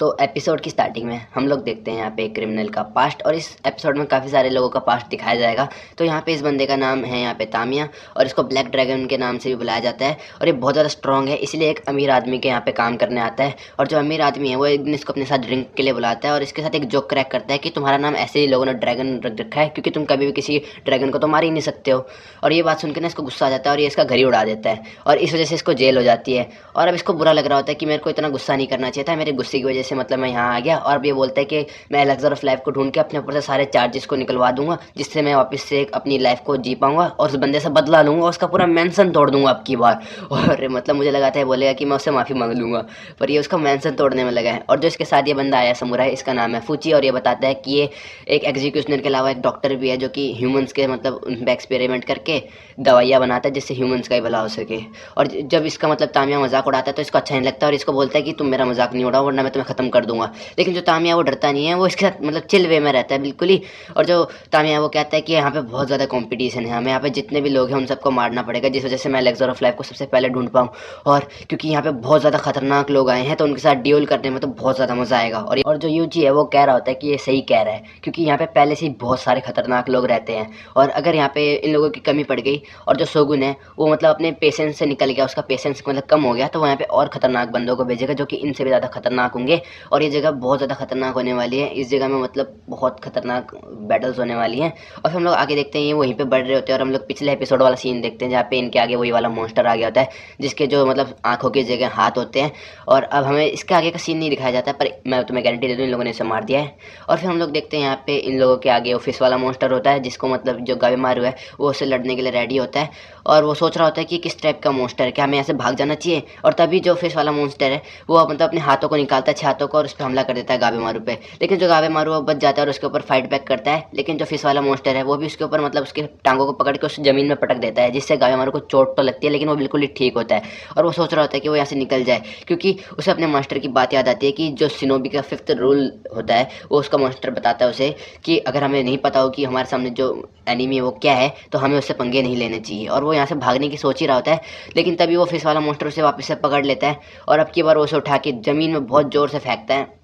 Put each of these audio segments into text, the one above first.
तो एपिसोड की स्टार्टिंग में हम लोग देखते हैं यहाँ पे एक क्रिमिनल का पास्ट, और इस एपिसोड में काफ़ी सारे लोगों का पास्ट दिखाया जाएगा। तो यहाँ पे इस बंदे का नाम है यहाँ पे तामिया, और इसको ब्लैक ड्रैगन के नाम से भी बुलाया जाता है। और ये बहुत ज़्यादा स्ट्रॉन्ग है, इसलिए एक अमीर आदमी के यहाँ पे काम करने आता है। और जो अमीर आदमी है वो एक दिन इसको अपने साथ ड्रिंक के लिए बुलाता है और इसके साथ एक जोक क्रैक करता है कि तुम्हारा नाम ऐसे ही लोगों ने ड्रैगन रख रखा है क्योंकि तुम कभी भी किसी ड्रैगन को तो मार ही नहीं सकते हो। और ये बात सुनकर ना इसको गुस्सा आ जाता है और ये इसका घर ही उड़ा देता है, और इस वजह से इसको जेल हो जाती है। और अब इसको बुरा लग रहा होता है कि मेरे को इतना गुस्सा नहीं करना चाहिए था, मेरे गुस्से की वजह से मतलब मैं यहाँ आ गया। और अब ये बोलता है कि मैं एलेक्सर ऑफ लाइफ को ढूंढ के अपने ऊपर से सारे चार्जेस को निकलवा दूंगा, जिससे मैं वापस से अपनी लाइफ को जी पाऊंगा और उस बंदे से बदला लूंगा, उसका पूरा मेंशन तोड़ दूंगा अब की बार। और मतलब मुझे लगा था बोलेगा कि मैं उससे माफ़ी मांग लूंगा, पर ये उसका मेंशन तोड़ने में लगा है। और जो इसके साथ ये बंदा आया समुराई, इसका नाम है फूची, और ये बताता है कि ये एक एग्जीक्यूशनर के अलावा एक डॉक्टर भी है जो कि ह्यूमंस के मतलब उन पे एक्सपेरिमेंट करके दवाइयाँ बनाता है जिससे ह्यूमंस का ही भला हो सके। और जब इसका मतलब तामिया मजाक उड़ाता है तो इसको अच्छा नहीं लगता और इसको बोलता है कि तुम मेरा मजाक नहीं उड़ाओ वरना मैं तुम्हें ख़त्म कर दूंगा। लेकिन जो तामिया वो डरता नहीं है, वो इसके साथ मतलब चिल वे में रहता है बिल्कुल ही। और जो तामिया वो कहता है कि यहाँ पे बहुत ज़्यादा कंपटीशन है, हमें यहाँ पे जितने भी लोग हैं उन सबको मारना पड़ेगा, जिस वजह से मैं एलेक्सर ऑफ लाइफ को सबसे पहले ढूंढ पाऊँ। और क्योंकि यहाँ पे बहुत ज़्यादा खतरनाक लोग आए हैं तो उनके साथ ड्यूल करने में तो बहुत ज़्यादा मज़ा आएगा। और जो यूजी है वो कह रहा होता है कि ये सही कह रहा है क्योंकि यहाँ पे पहले से ही बहुत सारे खतरनाक लोग रहते हैं, और अगर यहाँ पे इन लोगों की कमी पड़ गई और जो शोगुन है वो मतलब अपने पेशेंस से निकल गया, उसका पेशेंस मतलब कम हो गया, तो वहाँ पे और खतरनाक बंदों को भेजेगा जो कि इनसे भी ज़्यादा खतरनाक होंगे। और ये जगह बहुत ज़्यादा खतरनाक होने वाली है, इस जगह में मतलब बहुत खतरनाक बैटल्स होने वाली हैं। और फिर हम लोग आगे देखते हैं ये वहीं पे बढ़ रहे होते हैं और हम लोग पिछले एपिसोड वाला सीन देखते हैं जहाँ पे इनके आगे वही वाला मॉन्स्टर आ गया होता है जिसके जो मतलब आंखों की जगह हाथ होते हैं। और अब हमें इसके आगे का सीन नहीं दिखाया जाता है, पर मैं तुम्हें गारंटी दे दूँ इन लोगों ने इसे मार दिया है। और फिर हम लोग देखते हैं यहाँ पे इन लोगों के आगे ऑफिस वाला मॉन्स्टर होता है जिसको मतलब जो गावेमारू है वो उससे लड़ने के लिए रेडी होता है। और वो सोच रहा होता है कि किस टाइप का मॉन्स्टर है, क्या हमें यहाँ से भाग जाना चाहिए। और तभी जो ऑफिस वाला मॉन्स्टर है वो मतलब अपने हाथों को निकालता है, छह हाथों को, और उस पर हमला कर देता है गावेमारू पे। लेकिन जो गावेमारू वो बच जाता है और उसके ऊपर फाइट बैक करता है, लेकिन जो फिश वाला मॉन्स्टर है वो भी उसके ऊपर मतलब उसके टांगों को पकड़ के उस जमीन में पटक देता है, जिससे गावेमारू को चोट तो लगती है लेकिन वो बिल्कुल ही ठीक होता है। और वो सोच रहा होता है कि वो यहाँ से निकल जाए क्योंकि उसे अपने मास्टर की बात याद आती है कि जो शिनोबी का 5th रूल होता है वो उसका मास्टर बताता है उसे कि अगर हमें नहीं पता हो कि हमारे सामने जो एनिमी है वो क्या है तो हमें उससे पंगे नहीं लेने चाहिए। और वो यहाँ से भागने की सोच ही रहा होता है, लेकिन तभी वो फिश वाला मॉन्स्टर उसे वापस से पकड़ लेता है और अब की बार वो उसे उठा के ज़मीन में बहुत ज़ोर से फेंकता है।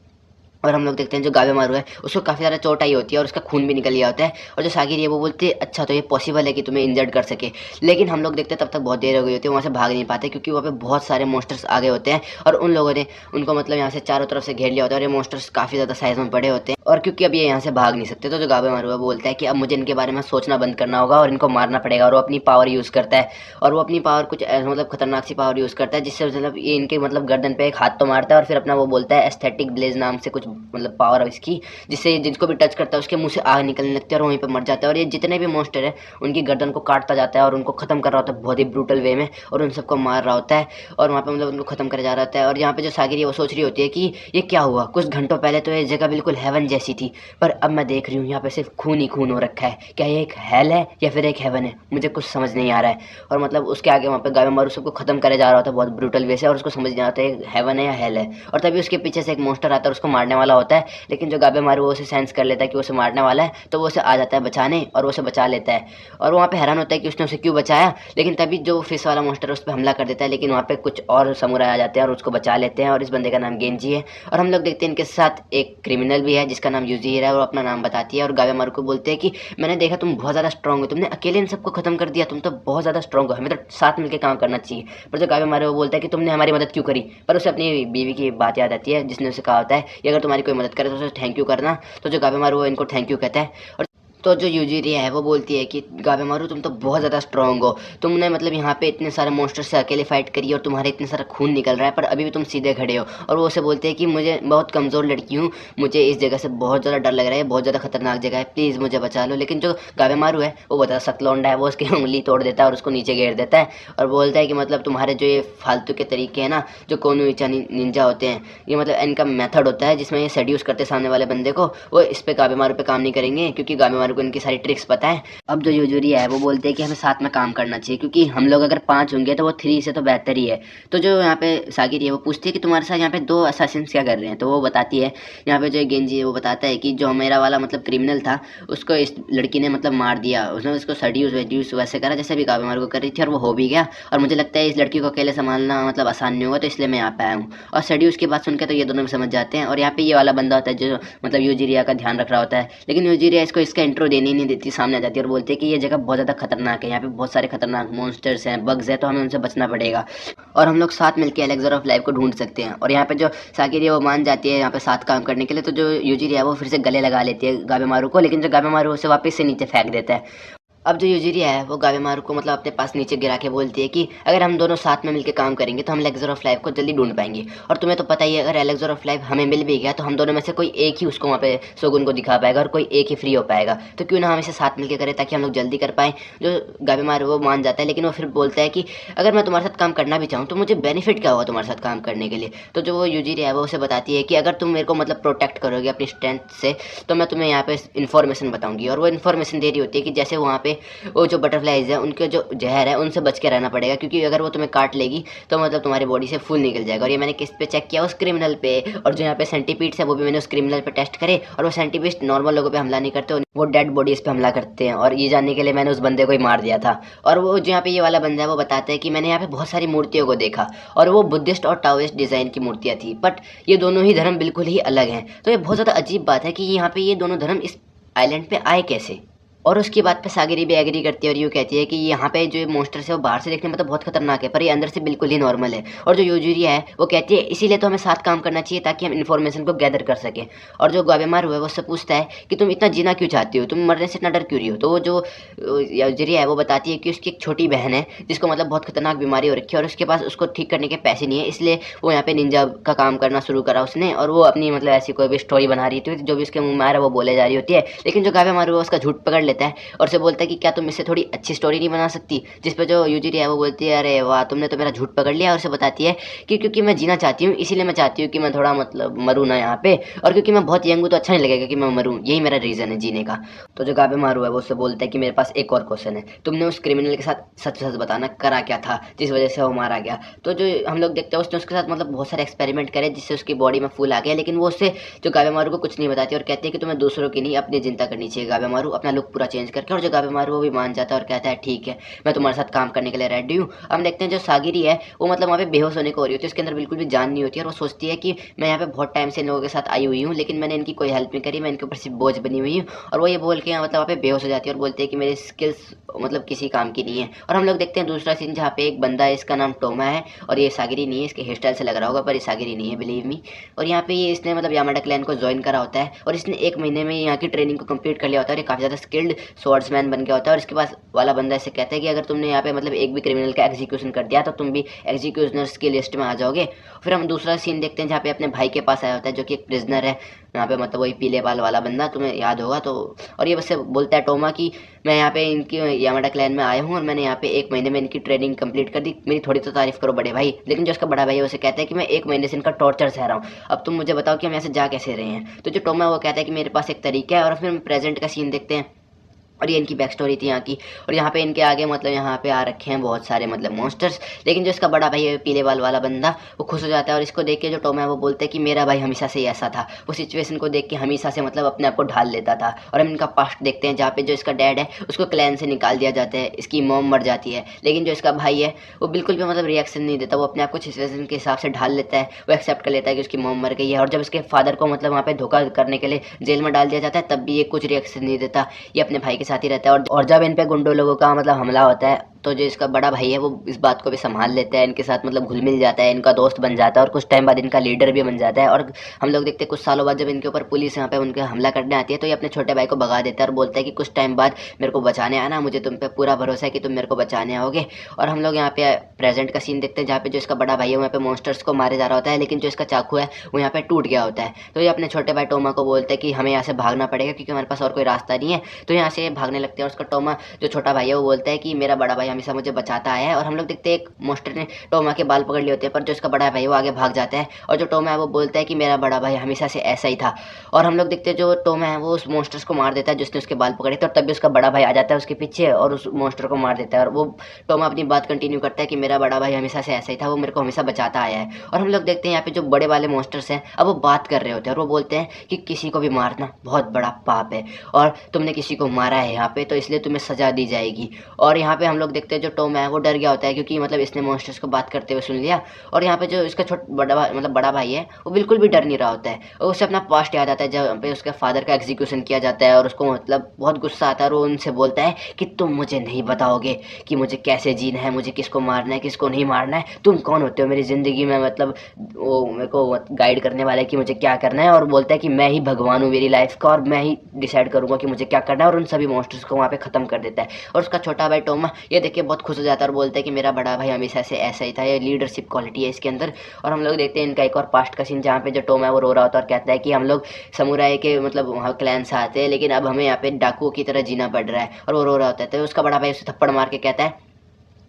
और हम लोग देखते हैं जो गावेमारू है उसको काफ़ी ज़्यादा चोट आई होती है और उसका खून भी निकल गया होता है। और जो सागिरी है वो बोलती है अच्छा तो ये पॉसिबल है कि तुम्हें इंजर्ड कर सके। लेकिन हम लोग देखते हैं तब तक बहुत देर हो गई होती है, वहाँ से भाग नहीं पाते क्योंकि वहाँ पे बहुत सारे मॉन्स्टर्स आ गए होते हैं और उन लोगों ने उनको मतलब यहाँ से चारों तरफ से घेर लिया होता है और ये मॉन्स्टर्स काफ़ी ज़्यादा साइज़ में बड़े होते हैं। और क्योंकि अब ये यहाँ से भाग नहीं सकते तो जो गावेमारू है वो बोलता है कि अब मुझे इनके बारे में सोचना बंद करना होगा और इनको मारना पड़ेगा। और वो अपनी पावर यूज़ करता है, और वो अपनी पावर कुछ मतलब खतरनाक सी पावर यूज़ करता है जिससे मतलब ये इनके मतलब गर्दन पे एक हाथ तो मारता है और फिर अपना वो बोलता है एस्थेटिक ब्लेज नाम से कुछ मतलब पावर इसकी, जिससे जिसको भी टच करता है उसके मुंह से आग निकलने लगती है और वहीं पे मर जाता है। और ये जितने भी मॉन्स्टर है उनकी गर्दन को काटता जाता है और उनको खत्म कर रहा होता है बहुत ही ब्रूटल वे में, और उन सबको मार रहा होता है और वहाँ पे मतलब उनको खत्म कर जा रहा होता है। और यहाँ पे जो सागिरी है वो सोच रही होती है कि ये क्या हुआ, कुछ घंटों पहले तो ये जगह बिल्कुल हेवन जैसी थी पर अब मैं देख रही हूँ यहाँ पे सिर्फ खून ही खून हो रखा है, क्या ये एक हेल है या फिर एक हेवन है, मुझे कुछ समझ नहीं आ रहा है। और मतलब उसके आगे वहाँ पे गावेमारू सबको खत्म करे जा रहा होता है बहुत ब्रूटल वे से और उसको समझ नहीं आता है हेवन है या हेल है। और तभी उसके पीछे से एक मॉन्स्टर आता है और उसको मारने वाला होता है, लेकिन जो गावेमारू वो उसे सेंस कर लेता है कि वो उसे मारने वाला है तो वो उसे आ जाता है बचाने और वो उसे बचा लेता है। और वहाँ पे हैरान होता है कि उसने उसे क्यों बचाया, लेकिन तभी जो फिश वाला मॉन्स्टर उस पर हमला कर देता है, लेकिन वहाँ पे कुछ और समुराई आ जाते हैं और उसको बचा लेते हैं। और इस बंदे का नाम गेंजी है। और हम लोग देखते हैं इनके साथ एक क्रिमिनल भी है जिसका नाम यूजीहिरा है, और अपना नाम बताती है और गावेमारू को बोलते हैं कि मैंने देखा तुम बहुत ज़्यादा स्ट्रॉन्ग हो, तुमने अकेले इन सबको खत्म कर दिया, तुम तो बहुत ज़्यादा स्ट्रॉन्ग हो, हमें तो साथ मिलकर काम करना चाहिए। पर जो गावेमारू वो बोलता है कि तुमने हमारी मदद क्यों करी, पर उसे अपनी बीवी की बात याद आती है जिसने उसे कहा होता है कि अगर तुम्हारी कोई मदद करे तो उसे थैंक यू करना। तो जो गावेमारू वो इनको थैंक यू कहता है। और तो जो यूजिरिया है वो बोलती है कि गावेमारू तुम तो बहुत ज़्यादा स्ट्रॉन्ग हो, तुमने मतलब यहाँ पे इतने सारे मॉन्स्टर से अकेले फाइट करी और तुम्हारे इतने सारा खून निकल रहा है पर अभी भी तुम सीधे खड़े हो। और वो उसे बोलते हैं कि मुझे बहुत कमज़ोर लड़की हूँ, मुझे इस जगह से बहुत ज़्यादा डर लग रहा है, बहुत ज़्यादा खतरनाक जगह है, प्लीज़ मुझे बचा लो। लेकिन जो गावेमारू है वो बहुत ज़्यादा सख्त लौंडा है, वो उसकी उंगली तोड़ देता है और उसको नीचे गिर देता है और बोलता है कि मतलब तुम्हारे जो ये फालतू के तरीके हैं ना, जो कोनोइचा निंजा होते हैं, ये मतलब इनका मेथड होता है जिसमें ये सेड्यूस करते सामने वाले बंदे को, वो इस पे गावेमारू पे काम नहीं करेंगे क्योंकि गावेमारू गाबेमारू को इनकी सारी ट्रिक्स पता है। अब जो यूजुरिया है वो बोलते हैं कि हमें साथ में काम करना चाहिए, क्योंकि हम लोग अगर 5 होंगे तो वो 3 से तो बेहतर ही है। तो जो यहाँ पे सागिरी है वो पूछती है कि तुम्हारे साथ यहाँ पे 2 असासिन्स क्या कर रहे हैं। तो वो बताती है, यहाँ पे जो गेंजी है वो बताता है कि जो मेरा वाला मतलब क्रिमिनल था उसको इस लड़की ने मतलब मार दिया, उसने उसको सड्यूस वेड्यूस वैसे करा जैसे भी गाबेमारू को कर रही थी, और वो हो भी गया। और मुझे लगता है इस लड़की को अकेले संभालना मतलब आसान नहीं होगा, तो इसलिए मैं यहाँ पे आया हूँ। और सड्यूस की बात सुनकर तो ये दोनों भी समझ जाते हैं। और यहाँ पे ये वाला बंदा होता है जो मतलब यूजिरिया का ध्यान रख रहा होता है, लेकिन यूजिरिया इसको इसका इंट्रो देने ही नहीं देती, सामने आ जाती है और बोलती है कि ये जगह बहुत ज़्यादा खतरनाक है, यहाँ पे बहुत सारे खतरनाक मॉन्स्टर्स हैं, बग्स हैं, तो हमें उनसे बचना पड़ेगा और हम लोग साथ मिलकर एलेक्सर ऑफ लाइफ को ढूंढ सकते हैं। और यहाँ पे जो सागिरी है वो मान जाती है यहाँ पे साथ काम करने के लिए। तो जो यूजिरिया है वो फिर से गले लगा लेती है गाबेमारू को, लेकिन जो गाबेमारू उसे वापस से नीचे फेंक देता है। अब जो यूजिरिया है वो गाबेमारू को मतलब अपने पास नीचे गिरा के बोलती है कि अगर हम दोनों साथ में मिलकर काम करेंगे तो हम एलेक्सर ऑफ लाइफ को जल्दी ढूंढ पाएंगे। और तुम्हें तो पता ही है, अगर एलेक्सर ऑफ लाइफ हमें मिल भी गया तो हम दोनों में से कोई एक ही उसको वहाँ पे शोगुन को दिखा पाएगा और कोई एक ही फ्री हो पाएगा। तो क्यों ना हम इसे साथ मिलकर करें ताकि हम लोग जल्दी कर पाएँ। जो गाबेमारू वो मान जाता है, लेकिन वो फिर बोलता है कि अगर मैं तुम्हारे साथ काम करना भी चाहूँ तो मुझे बेनिफिट क्या होगा तुम्हारे साथ काम करने के लिए। तो जो वो यूजिरिया है वो उसे बताती है कि अगर तुम मेरे को मतलब प्रोटेक्ट करोगे अपनी स्ट्रेंथ से तो मैं तुम्हें यहाँ पे इन्फॉर्मेशन बताऊंगी। और वो इन्फॉर्मेशन दे रही होती है कि जैसे वहाँ पे वो जो बटरफ्लाइज है उनके जो जहर है उनसे बच के रहना पड़ेगा, क्योंकि अगर वो तुम्हें काट लेगी तो मतलब तुम्हारी बॉडी से फूल निकल जाएगा। और ये मैंने किस पे चेक किया, उस क्रिमिनल पे। और जो यहाँ पे सेंटीपीड्स है वो भी मैंने उस क्रिमिनल पे टेस्ट करे, और वो सेंटीपीड्स नॉर्मल लोगों पे हमला नहीं करते, वो डेड बॉडीज पे हमला करते हैं। और ये जानने के लिए मैंने उस बंदे को ही मार दिया था। और वो जो यहाँ पे ये वाला बंदा है वो बताता है कि मैंने यहाँ पे बहुत सारी मूर्तियों को देखा और वो बुद्धिस्ट और टाओइस्ट डिज़ाइन की मूर्तियाँ थी, बट ये दोनों ही धर्म बिल्कुल ही अलग हैं। तो ये बहुत ज़्यादा अजीब बात है कि यहाँ पे ये दोनों धर्म इस आइलैंड पे आए कैसे। और उसकी बात पे सागिरी भी एग्री करती है और यूँ कहती है कि यहाँ पे जो मॉन्स्टर्स है वो बाहर से देखने में तो बहुत खतरनाक है, पर ये अंदर से बिल्कुल ही नॉर्मल है। और जो यूजुरिया है वो कहती है इसीलिए तो हमें साथ काम करना चाहिए ताकि हम इन्फॉर्मेशन को गैदर कर सकें। और जो गाबेमारू है वो उससे पूछता है कि तुम इतना जीना क्यों चाहती हो, तुम मरने से इतना डर क्यों रही हो। तो वो जो यूजुरिया है वो बताती है कि उसकी एक छोटी बहन है जिसको मतलब बहुत खतरनाक बीमारी हो रखी है और उसके पास उसको ठीक करने के पैसे नहीं है, इसलिए वो यहाँ पे निंजा का काम करना शुरू करा उसने। और वो अपनी मतलब ऐसी कोई भी स्टोरी बना रही थी, जो भी उसके मुँह में आ रहा है वो बोले जा रही होती है। लेकिन जो गाबेमारू है उसका झूठ पकड़ लेता है और से बोलता है कि क्या तुम इससे थोड़ी अच्छी स्टोरी नहीं बना सकती। जिस पे जो यूजिरिया है वो बोलती है अरे वाह तुमने तो मेरा झूठ पकड़ लिया। और उसे बताती है कि क्योंकि मैं जीना चाहती हूँ इसीलिए मैं चाहती हूँ कि मैं थोड़ा मतलब मरूँ ना यहाँ पे, और क्योंकि मैं बहुत यंग हूँ तो अच्छा नहीं लगेगा कि मैं मरूँ, यही मेरा रीज़न है जीने का। तो जो गाबेमारू है वो उससे बोलता है कि मेरे पास एक और क्वेश्चन है, तुमने उस क्रिमिनल के साथ सच सच बताना करा क्या था जिस वजह से वो मारा गया। तो जो हम लोग देखते हैं उसने उसके साथ मतलब बहुत सारे एक्सपेरिमेंट करे जिससे उसकी बॉडी में फूल आ गया, लेकिन वो उससे जो गाबेमारू को कुछ नहीं बताती और कहती है कि तुम्हें दूसरों की नहीं अपनी चिंता करनी चाहिए गाबेमारू, अपना लुक पूरा चेंज करके। और जो गाबेमारू वो भी मान जाता है और कहता है ठीक है मैं तुम्हारे साथ काम करने के लिए रेडी हूँ। हम देखते हैं जो सागिरी है वो मतलब वहाँ पे बेहोश होने को हो रही होती है, उसके अंदर बिल्कुल भी जान नहीं होती है और वो सोचती है कि मैं यहाँ पे बहुत टाइम से इन लोगों के साथ आई हुई हूँ लेकिन मैंने इनकी कोई हेल्प नहीं करी, मैं इनके ऊपर सिर्फ बोझ बनी हुई हूँ। और वो ये बोल के मतलब वहाँ पे बेहोश हो जाती है और बोलती है कि मेरी स्किल्स मतलब किसी काम की नहीं है। और हम लोग देखते हैं दूसरा सीन जहाँ पे एक बंदा है, इसका नाम टोमा है और ये सागिरी नहीं है, इसके हेयर स्टाइल से लग रहा होगा पर ये सागिरी नहीं है बिलीव मी। और यहाँ पे ये इसने मतलब यामाडा क्लैन को ज्वाइन करा होता है और इसने 1 महीने में यहाँ की ट्रेनिंग को कंप्लीट कर लिया होता है और ये काफ़ी ज़्यादा स्किल्ड स्वॉर्ड्समैन बन गया होता है। और इसके पास वाला बंदा इसे कहता है कि अगर तुमने यहाँ पे मतलब एक भी क्रिमिनल का एग्जीक्यूशन कर दिया तो तुम भी एग्जीक्यूशनर्स की लिस्ट में आ जाओगे। फिर हम दूसरा सीन देखते हैं जहाँ पे अपने भाई के पास आया होता है जो कि एक प्रिजनर है यहाँ पे, मतलब वही पीले बाल वाला बंदा तुम्हें याद होगा। तो और ये बस से बोलता है टोमा कि मैं यहाँ पे इनकी यामाडा क्लैन में आया हूँ और मैंने यहाँ पे 1 महीने में इनकी ट्रेनिंग कंप्लीट कर दी, मेरी थोड़ी तो तारीफ करो बड़े भाई। लेकिन जो उसका बड़ा भाई है उसे कहता है कि मैं 1 महीने से इनका टॉर्चर सह रहा हूँ, अब तुम मुझे बताओ कि हम यहाँ से जा कैसे रहे हैं। तो जो टोमा है वो कहता है कि मेरे पास एक तरीका है। और फिर हम प्रेजेंट का सीन देखते हैं और ये इनकी बैक स्टोरी थी यहाँ की। और यहाँ पे इनके आगे मतलब यहाँ पे आ रखे हैं बहुत सारे मतलब मॉन्स्टर्स, लेकिन जो इसका बड़ा भाई है पीले बाल वाला बंदा वो खुश हो जाता है और इसको देख के जो टॉम है वो बोलते हैं कि मेरा भाई हमेशा से ही ऐसा था, वो सिचुएशन को देख के हमेशा से मतलब अपने आप को ढाल लेता था। और हम इनका पास्ट देखते हैं जहाँ पे जो इसका डैड है उसको क्लैन से निकाल दिया जाता है, इसकी मॉम मर जाती है, लेकिन जो इसका भाई है वो बिल्कुल भी मतलब रिएक्शन नहीं देता, वो अपने आप को सिचुएशन के हिसाब से ढाल लेता है, वो एक्सेप्ट कर लेता है कि उसकी मॉम मर गई है। और जब इसके फादर को मतलब वहाँ पे धोखा करने के लिए जेल में डाल दिया जाता है तब भी ये कुछ रिएक्शन नहीं देता, ये अपने भाई के साथ ही रहता है। और जब इन पे गुंडों लोगों का मतलब हमला होता है तो जो इसका बड़ा भाई है वो इस बात को भी संभाल लेता है, इनके साथ मतलब घुल मिल जाता है, इनका दोस्त बन जाता है और कुछ टाइम बाद इनका लीडर भी बन जाता है। और हम लोग देखते हैं कुछ सालों बाद जब इनके ऊपर पुलिस यहाँ पे उनके हमला करने आती है तो ये अपने छोटे भाई को भगा देता है और बोलता है कि कुछ टाइम बाद मेरे को बचाने आना, मुझे तुम पे पूरा भरोसा है कि तुम मेरे को बचाने आओगे। और हम लोग यहाँ पे प्रेजेंट का सीन देखते हैं जहाँ पे जो इसका बड़ा भाई है वहाँ पे मॉन्स्टर्स को मारे जा रहा होता है, लेकिन जो इसका चाकू है वो यहाँ पे टूट गया होता है। तो ये अपने छोटे भाई टोमा को बोलते हैं कि हमें यहाँ से भागना पड़ेगा क्योंकि हमारे पास और कोई रास्ता नहीं है। तो यहाँ से भागने लगते हैं और उसका टोमा जो छोटा भाई है वो बोलता है कि मेरा बड़ा भाई हमेशा मुझे बचाता आया है। और हम लोग देखते हैं एक मॉन्स्टर ने टोमा के बाल पकड़ लिए होते हैं, पर जो इसका बड़ा भाई है वो आगे भाग जाता है और जो टोमा है वो बोलता है कि मेरा बड़ा भाई हमेशा से ऐसा ही था। और हम लोग देखते हैं जो टोमा है वो उस मॉन्स्टर्स को मार देता है जिसने उसके बाल पकड़े थे, और तब भी उसका बड़ा भाई आ जाता है उसके पीछे और उस मॉन्स्टर को मार देता है। और वो टोमा अपनी बात कंटिन्यू करता है कि मेरा बड़ा भाई हमेशा से ऐसा ही था, वो मेरे को हमेशा बचाता आया है। और हम लोग देखते हैं यहाँ पे जो बड़े वाले मॉन्स्टर्स हैं अब वो बात कर रहे होते हैं और वो बोलते हैं कि किसी को भी मारना बहुत बड़ा पाप है और तुमने किसी को मारा है यहाँ पे, तो इसलिए तुम्हें सजा दी जाएगी। और यहाँ पे हम लोग देखते हैं जो टॉम है वो डर गया होता है क्योंकि मतलब इसने मॉन्स्टर्स को बात करते हुए सुन लिया। और यहाँ पे जो इसका बड़ा भाई है वो बिल्कुल भी डर नहीं रहा होता है और उसे अपना पास्ट याद आता है जहाँ पे उसके फादर का एग्जीक्यूशन किया जाता है और उसको मतलब बहुत गुस्सा आता है और वो उनसे बोलता है कि तुम मुझे नहीं बताओगे कि मुझे कैसे जीना है, मुझे किसको मारना है किसको नहीं मारना है, तुम कौन होते हो मेरी ज़िंदगी में, मतलब वो मेरे को गाइड करने वाला है कि मुझे क्या करना है। और बोलता है कि मैं ही भगवान हूँ मेरी लाइफ का और मैं ही डिसाइड करूँगा कि मुझे क्या करना है, और उन सभी मॉन्स्टर्स को वहाँ पे ख़त्म कर देता है। और उसका छोटा भाई टोमा ये देख के बहुत खुश हो जाता है और बोलता है कि मेरा बड़ा भाई हमेशा से ऐसा ही था, ये लीडरशिप क्वालिटी है इसके अंदर। और हम लोग देखते हैं इनका एक और पास्ट का सीन जहाँ पे जो टोमा है वो रो रहा होता है और कहता है कि हम लोग समुराई के मतलब वहाँ क्लैन से आते हैं लेकिन अब हमें यहाँ पे डाकुओं की तरह जीना पड़ रहा है, और वो रो रहा होता है। तो उसका बड़ा भाई उसे थप्पड़ मार के कहता है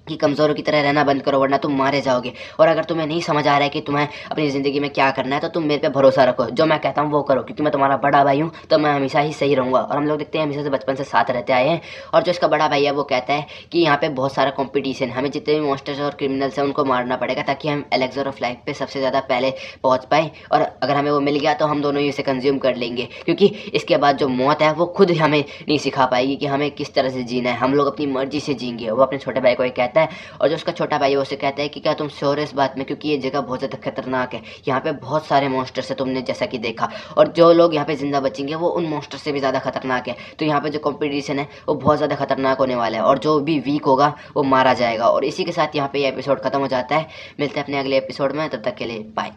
कि कमज़ोरों की तरह रहना बंद करो वरना तुम मारे जाओगे, और अगर तुम्हें नहीं समझ आ रहा है कि तुम्हें अपनी ज़िंदगी में क्या करना है तो तुम मेरे पे भरोसा रखो, जो मैं कहता हूँ वो करो, क्योंकि मैं तुम्हारा बड़ा भाई हूँ तो मैं हमेशा ही सही रहूँगा। और हम लोग देखते हैं हमेशा से बचपन से साथ रहते आए हैं। और जो इसका बड़ा भाई है वो कहता है कि यहाँ पे बहुत सारा कॉम्पिटिशन, हमें जितने भी मॉन्स्टर्स और क्रिमिनल्स हैं उनको मारना पड़ेगा ताकि हम एलेक्सर ऑफ लाइफ पे सबसे ज़्यादा पहले पहुँच पाएँ, और अगर हमें वो मिल गया तो हम दोनों ही उसे कंज्यूम कर लेंगे, क्योंकि इसके बाद जो मौत है वो खुद हमें नहीं सिखा पाएगी कि हमें किस तरह से जीना है, हम लोग अपनी मर्जी से जीएंगे। वो अपने छोटे भाई को ये कहता है। और जो उसका छोटा भाई है उसे कहता है कि क्या तुम श्योर है इस बात में, क्योंकि ये जगह बहुत ज़्यादा खतरनाक है, यहाँ पे बहुत सारे मॉन्स्टर्स है तुमने जैसा कि देखा, और जो लोग यहाँ पे जिंदा बचेंगे वो उन मॉन्स्टर से भी ज़्यादा खतरनाक है, तो यहाँ पे जो कंपटीशन है वो बहुत ज़्यादा खतरनाक होने वाला है और जो भी वीक होगा वो मारा जाएगा। और इसी के साथ यहाँ पे ये एपिसोड खत्म हो जाता है। मिलते हैं अपने अगले एपिसोड में, तब तक के लिए बाय।